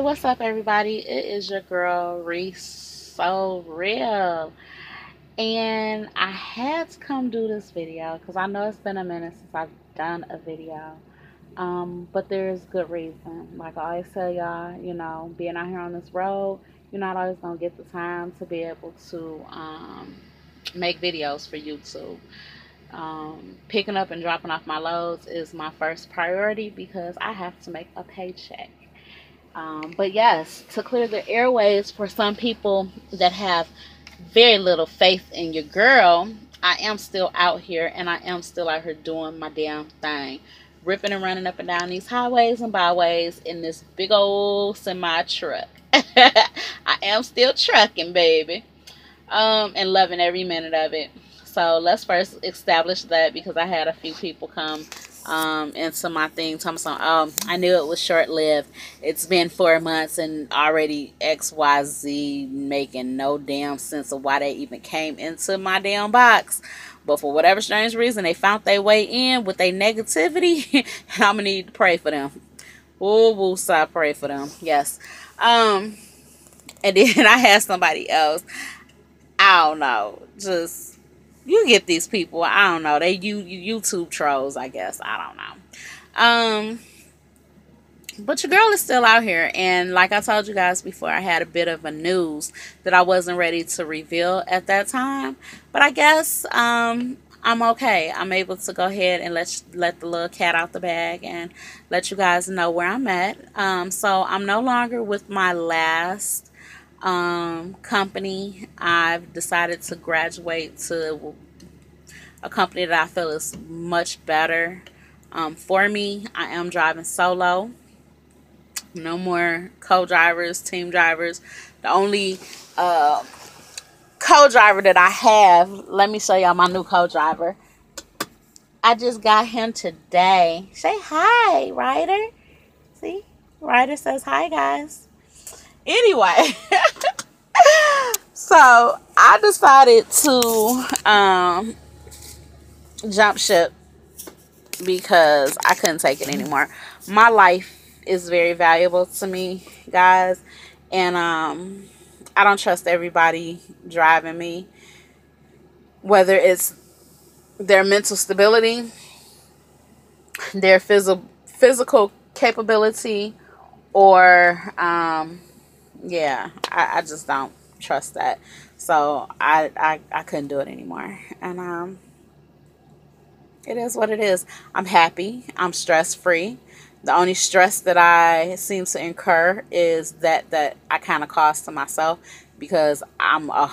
What's up, everybody? It is your girl, Reese So Real. And I had to come do this video because I know it's been a minute since I've done a video. But there's good reason. Like I always tell y'all, being out here on this road, you're not always going to get the time to be able to make videos for YouTube. Picking up and dropping off my loads is my first priority because I have to make a paycheck. But yes, to clear the airways for some people that have very little faith in your girl, I am still out here and I am still out here doing my damn thing. Ripping and running up and down these highways and byways in this big old semi truck. I am still trucking, baby. And loving every minute of it. So let's first establish that because I had a few people come into my thing telling me, I knew it was short lived. It's been 4 months and already XYZ making no damn sense of why they even came into my damn box. But for whatever strange reason, they found their way in with their negativity. And I'm gonna need to pray for them. Woo, so I pray for them. Yes. And then I had somebody else. I don't know. Just, you get these people. I don't know. They YouTube trolls, I guess. I don't know. But your girl is still out here. And like I told you guys before, I had a bit of a news that I wasn't ready to reveal at that time. But I guess I'm okay. I'm able to go ahead and let the little cat out the bag and let you guys know where I'm at. So I'm no longer with my last company. I've decided to graduate to a company that I feel is much better for me. I am driving solo. No more co-drivers, team drivers. The only co-driver that I have, let me show y'all my new co-driver. I just got him today. Say hi, Ryder. See? Ryder says hi, guys. Anyway, so I decided to jump ship because I couldn't take it anymore. My life is very valuable to me, guys, and I don't trust everybody driving me, whether it's their mental stability, their physical capability, or yeah, I just don't trust that. So I couldn't do it anymore. And it is what it is. I'm happy. I'm stress free. The only stress that I seem to incur is that I kind of cause to myself because I'm a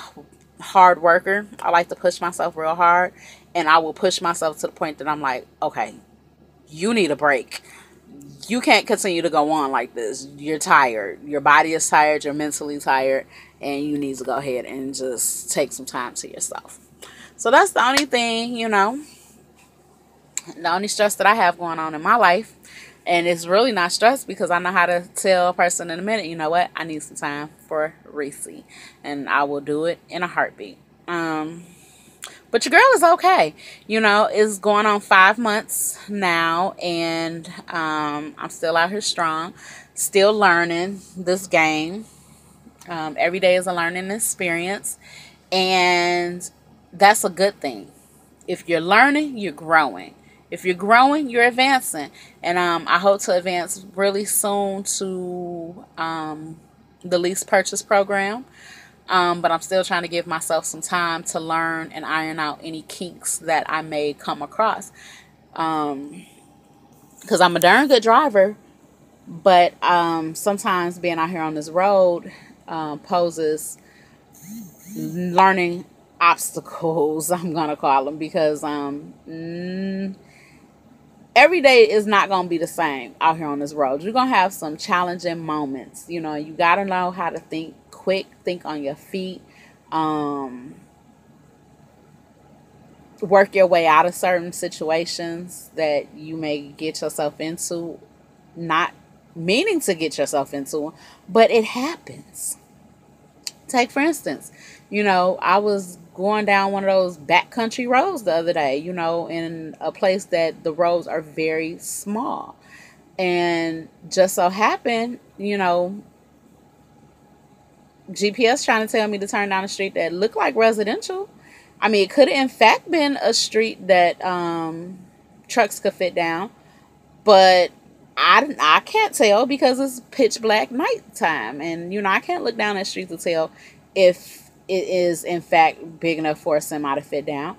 hard worker. I like to push myself real hard, and I will push myself to the point that I'm like, okay, you need a break. You can't continue to go on like this. You're tired. Your body is tired. You're mentally tired. And you need to go ahead and just take some time to yourself. So that's the only thing, the only stress that I have going on in my life. And it's really not stress because I know how to tell a person in a minute, you know what? I need some time for Reese. And I will do it in a heartbeat. But your girl is okay. It's going on 5 months now, and I'm still out here strong, still learning this game. Every day is a learning experience, and that's a good thing. If you're learning, you're growing. If you're growing, you're advancing. And I hope to advance really soon to the lease purchase program. But I'm still trying to give myself some time to learn and iron out any kinks that I may come across. Because I'm a darn good driver, but sometimes being out here on this road poses learning obstacles, I'm going to call them, because every day is not going to be the same out here on this road. You're going to have some challenging moments. You got to know how to think quick, think on your feet, work your way out of certain situations that you may get yourself into, not meaning to get yourself into, but it happens. Take, for instance, I was going down one of those backcountry roads the other day, in a place that the roads are very small. And just so happened, GPS trying to tell me to turn down a street that looked like residential. I mean, it could have in fact been a street that trucks could fit down, but I can't tell because it's pitch black nighttime, and I can't look down that street to tell if it is in fact big enough for a semi to fit down.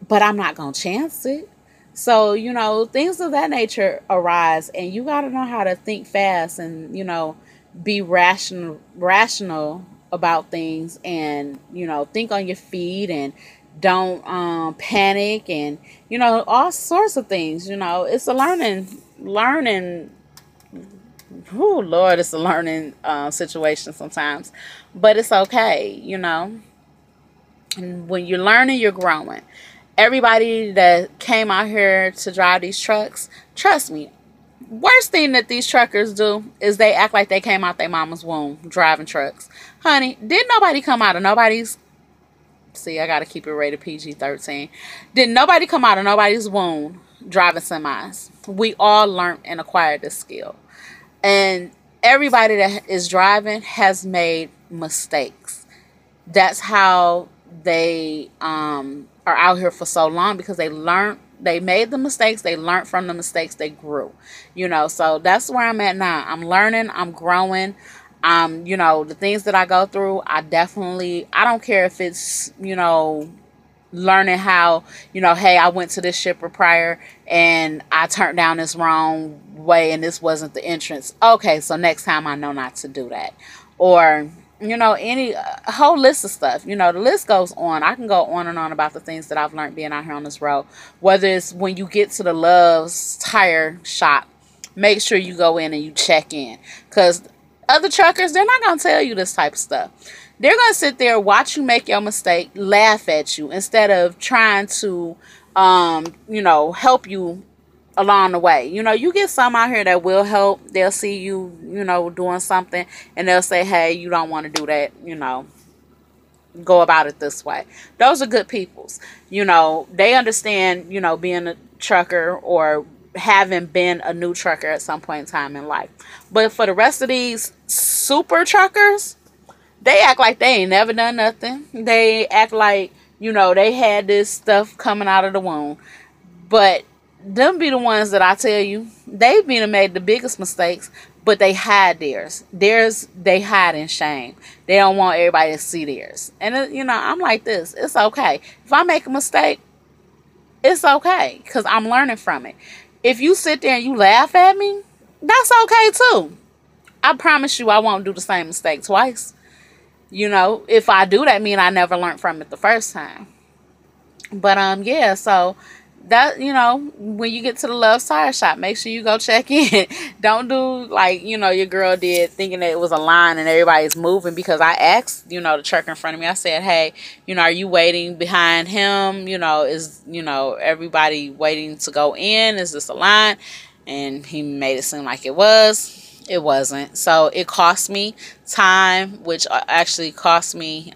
But I'm not gonna chance it. So things of that nature arise, and you got to know how to think fast and be rational about things, and think on your feet, and don't panic, and all sorts of things. It's a learning. Oh Lord, it's a learning situation sometimes, but it's okay. And when you're learning, you're growing. Everybody that came out here to drive these trucks, trust me, worst thing that these truckers do is they act like they came out their mama's womb driving trucks. Honey, didn't nobody come out of nobody's... See, I got to keep it rated PG-13. Didn't nobody come out of nobody's womb driving semis. We all learned and acquired this skill. And everybody that is driving has made mistakes. That's how they are out here for so long, because they made the mistakes, they learned from the mistakes, they grew. So that's where I'm at now. I'm learning, I'm growing. The things that I go through, I don't care if it's, learning how, hey, I went to this shipper prior and I turned down this wrong way and this wasn't the entrance. Okay, so next time I know not to do that. Or any a whole list of stuff. The list goes on. I can go on and on about the things that I've learned being out here on this road. Whether it's when you get to the Love's tire shop, make sure you go in and you check in, because other truckers, they're not going to tell you this type of stuff. They're going to sit there, watch you make your mistake, laugh at you, instead of trying to help you along the way. You get some out here that will help. They'll see you, doing something, and they'll say, hey, you don't want to do that, go about it this way. Those are good peoples. They understand, being a trucker or having been a new trucker at some point in time in life. But for the rest of these super truckers, they act like they ain't never done nothing. They act like, they had this stuff coming out of the womb. But them be the ones that I tell you, they've been made the biggest mistakes, but they hide theirs. They hide in shame. They don't want everybody to see theirs. And, I'm like this. It's okay. If I make a mistake, it's okay, because I'm learning from it. If you sit there and you laugh at me, that's okay too. I promise you I won't do the same mistake twice. If I do, that mean I never learned from it the first time. But yeah, so that, when you get to the Love's Tire Shop, make sure you go check in. Don't do like, your girl did, thinking that it was a line and everybody's moving, because I asked, the trucker in front of me, I said, hey, are you waiting behind him? Is, everybody waiting to go in? Is this a line? And he made it seem like it was. It wasn't. So it cost me time, which actually cost me,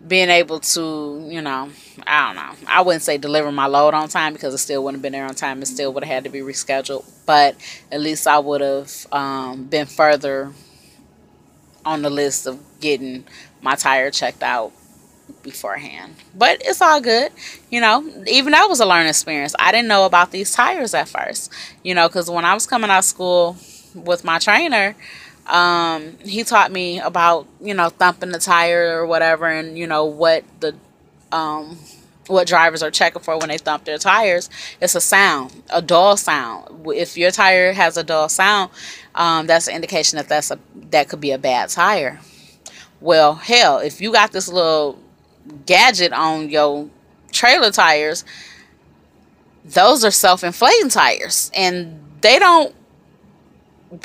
being able to, I don't know. I wouldn't say deliver my load on time, because it still wouldn't have been there on time. It still would have had to be rescheduled. But at least I would have been further on the list of getting my tire checked out beforehand. But it's all good. Even that was a learning experience. I didn't know about these tires at first. Because when I was coming out of school with my trainer, he taught me about, thumping the tire or whatever, and, what the, what drivers are checking for when they thump their tires. It's a sound, a dull sound. If your tire has a dull sound, that's an indication that that could be a bad tire. Well, hell, if you got this little gadget on your trailer tires, those are self-inflating tires, and they don't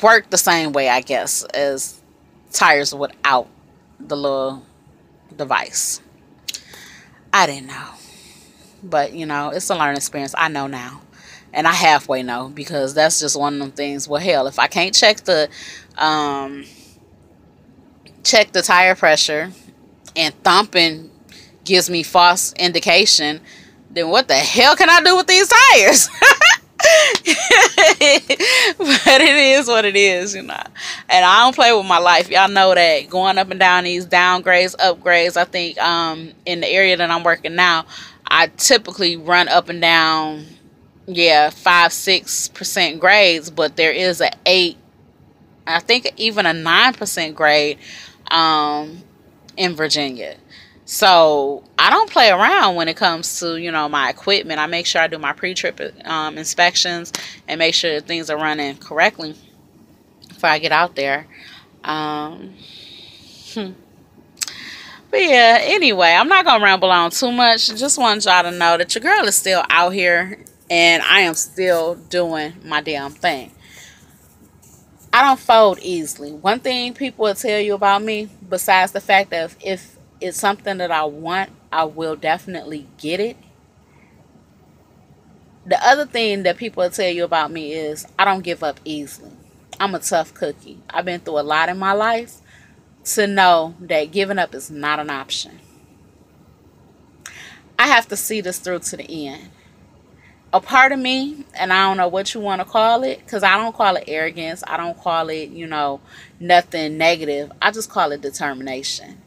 work the same way, I guess, as tires without the little device. I didn't know, but it's a learning experience. I know now, and I halfway know, because that's just one of them things. Well, hell, if I can't check the tire pressure, and thumping gives me false indication, then what the hell can I do with these tires? But it is what it is, you know. And I don't play with my life. Y'all know that. Going up and down these downgrades, upgrades. I think in the area that I'm working now, I typically run up and down, yeah, 5-6% grades, but there is a 8, I think even a 9% grade in Virginia. So I don't play around when it comes to, you know, my equipment. I make sure I do my pre-trip inspections and make sure things are running correctly before I get out there. Um, but yeah, anyway, I'm not gonna ramble on too much. Just want y'all to know that your girl is still out here and I am still doing my damn thing. I don't fold easily. One thing people will tell you about me, besides the fact that if it's something that I want, I will definitely get it. The other thing that people will tell you about me is I don't give up easily. I'm a tough cookie. I've been through a lot in my life to know that giving up is not an option. I have to see this through to the end. A part of me, and I don't know what you want to call it, because I don't call it arrogance. I don't call it, you know, nothing negative. I just call it determination.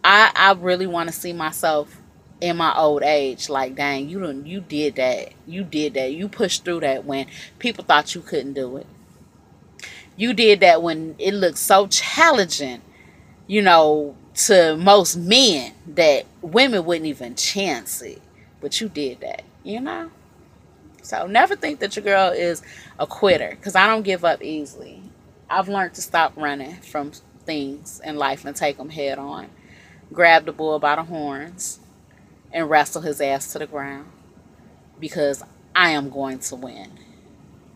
I really want to see myself in my old age like, dang, you did that. You did that. You pushed through that when people thought you couldn't do it. You did that when it looked so challenging, you know, to most men that women wouldn't even chance it. But you did that, you know? So never think that your girl is a quitter, because I don't give up easily. I've learned to stop running from things in life and take them head on. Grab the bull by the horns and wrestle his ass to the ground, because I am going to win.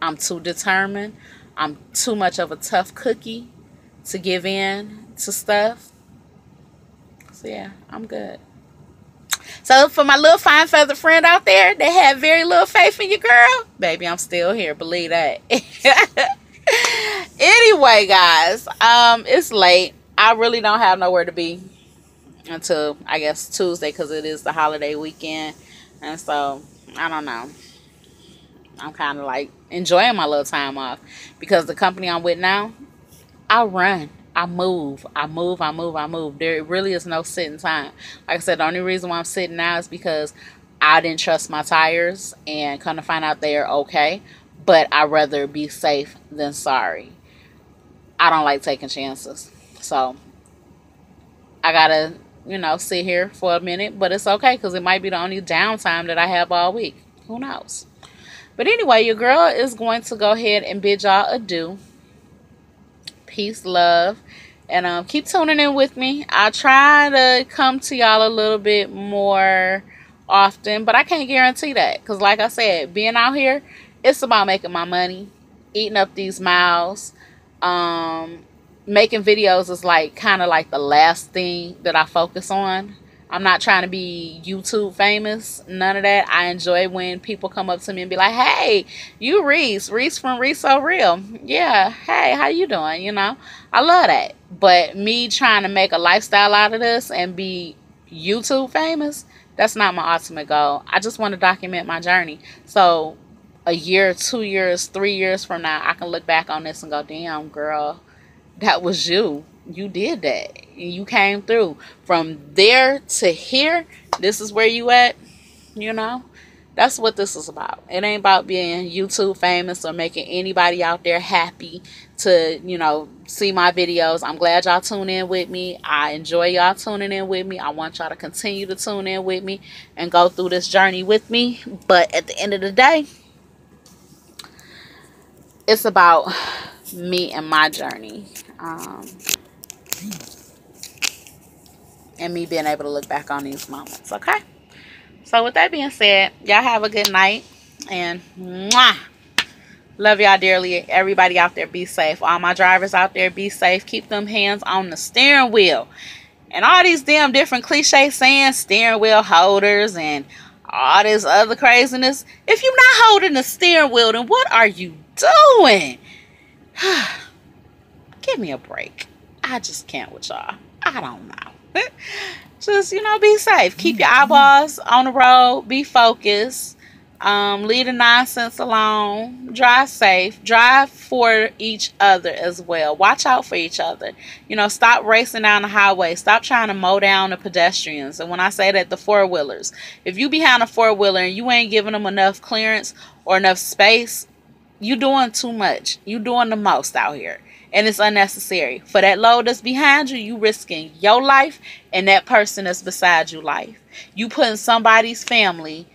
I'm too determined. I'm too much of a tough cookie to give in to stuff. So yeah, I'm good. So for my little fine feathered friend out there that had very little faith in your girl, baby, I'm still here. Believe that. Anyway, guys, it's late. I really don't have nowhere to be until, I guess, Tuesday, because it is the holiday weekend. And so, I don't know. I'm kind of like enjoying my little time off, because the company I'm with now, I run. I move. There really is no sitting time. Like I said, the only reason why I'm sitting now is because I didn't trust my tires, and kind of find out they're okay. But I'd rather be safe than sorry. I don't like taking chances. So I gotta, you know, sit here for a minute. But it's okay, because it might be the only downtime that I have all week. Who knows? But anyway, your girl is going to go ahead and bid y'all adieu. Peace, love, and keep tuning in with me. I'll try to come to y'all a little bit more often, but I can't guarantee that, because like I said, being out here, it's about making my money, eating up these miles. Making videos is like kind of like the last thing that I focus on. I'm not trying to be YouTube famous, none of that. I enjoy when people come up to me and be like, hey, you Reese from Reese So Real. Yeah, hey, how you doing? You know, I love that. But me trying to make a lifestyle out of this and be YouTube famous, that's not my ultimate goal. I just want to document my journey. So a year, 2 years, 3 years from now, I can look back on this and go, damn, girl, that was you. You did that. You came through. From there to here, this is where you at, you know? That's what this is about. It ain't about being YouTube famous or making anybody out there happy to, you know, see my videos. I'm glad y'all tune in with me. I enjoy y'all tuning in with me. I want y'all to continue to tune in with me and go through this journey with me. But at the end of the day, it's about me and my journey. And me being able to look back on these moments, okay? So with that being said, y'all have a good night, and mwah, love y'all dearly. Everybody out there, be safe. All my drivers out there, be safe. Keep them hands on the steering wheel. And all these damn different cliche saying, steering wheel holders and all this other craziness. If you're not holding the steering wheel, then what are you doing? Give me a break. I just can't with y'all. I don't know. Just, you know, be safe. Keep your eyeballs on the road. Be focused. Leave the nonsense alone. Drive safe. Drive for each other as well. Watch out for each other. Stop racing down the highway. Stop trying to mow down the pedestrians. And when I say that, the four-wheelers. If you behind a four-wheeler and you ain't giving them enough clearance or enough space, you doing too much. You doing the most out here. And it's unnecessary. For that load that's behind you, you risking your life and that person that's beside you life. You putting somebody's family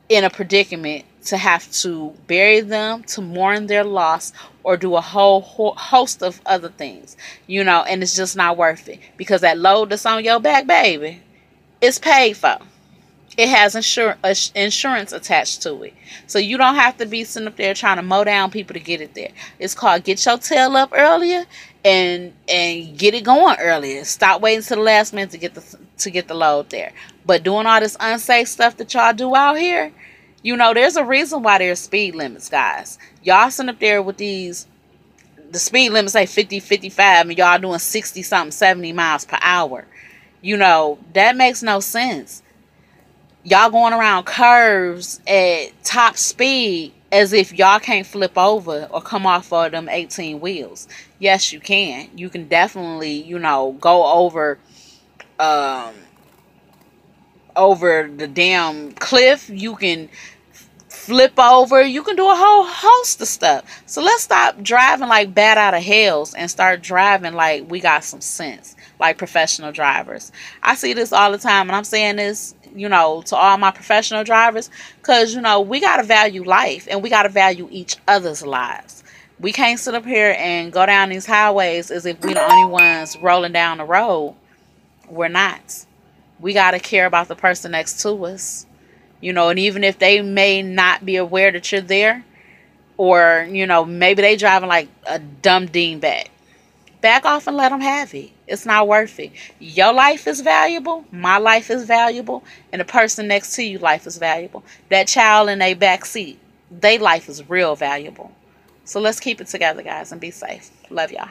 in a predicament to have to bury them, to mourn their loss, or do a whole host of other things. And it's just not worth it. Because that load that's on your back, baby, it's paid for. It has insurance attached to it. So you don't have to be sitting up there trying to mow down people to get it there. It's called get your tail up earlier and get it going earlier. Stop waiting to the last minute to get the load there. But doing all this unsafe stuff that y'all do out here, there's a reason why there's speed limits, guys. Y'all sitting up there with the speed limit say 50, 55, and y'all doing 60 something, 70 miles per hour. That makes no sense. Y'all going around curves at top speed as if y'all can't flip over or come off of them 18 wheels. Yes, you can. You can definitely, go over the damn cliff. You can flip over. You can do a whole host of stuff. So let's stop driving like bat out of hells and start driving like we got some sense, like professional drivers. I see this all the time, and I'm saying this to all my professional drivers, because we got to value life and we got to value each other's lives. We can't sit up here and go down these highways as if we're the only ones rolling down the road. We're not. We got to care about the person next to us, and even if they may not be aware that you're there, or maybe they driving like a dumb dingbat, back off and let them have it. It's not worth it. Your life is valuable. My life is valuable. And the person next to you life is valuable. That child in their back seat, their life is real valuable. So let's keep it together, guys, and be safe. Love y'all.